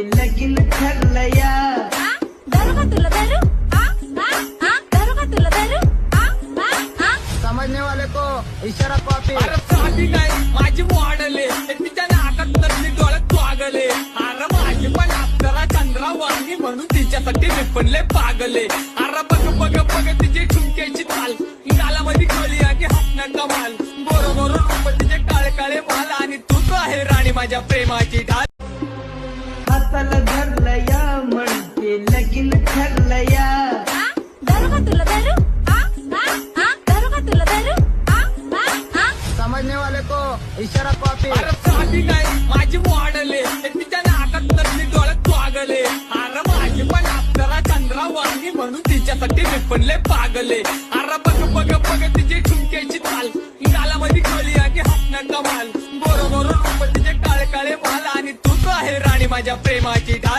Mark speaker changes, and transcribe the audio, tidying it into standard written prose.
Speaker 1: लगीन ठरलया.
Speaker 2: दारू का तुला दारू दारू का तुला दारू
Speaker 3: समझने वाले को इशारा कॉपी.
Speaker 4: अरे साधी नाही माझी मॉडल आहे तिच्या नाकात नसली डोळ्यात स्वागले. अरे माझी पण अप्सरा चंद्रा वाणी म्हणून तिच्यासाठी मी पण लय पागले. अरे बघ बघ बघ तिची ठुमक्याची ताल गालामध्ये खोली आणि हसणं कमाल. बरोबर रूप तिचे काळे काळे माल आणि तूच आहे राणी माझ्या प्रेमाची ढाल.
Speaker 1: हाताला धरलया म्हणते लगीन ठरलया.
Speaker 2: दारू का तुला दारू दारू का तुला दारू
Speaker 3: समझने वाले को इशारा कॉपी.
Speaker 4: अरे साधी नाही माझी मॉडल आहे तिच्या नाकात नसली डोळ्यात स्वागले. अरे माझी पण अप्सरा चंद्रा वाणी म्हणून तिच्यासाठी मी पण लय पागले. अरे बघ बघ बघ तिची ठुमक्याची ताल गालामध्ये खोली आणि हसणं कमाल. बरोबर रूप तिचे काळे काळे माल आणि तूच आहे राणी माझ्या प्रेमाची ढाल.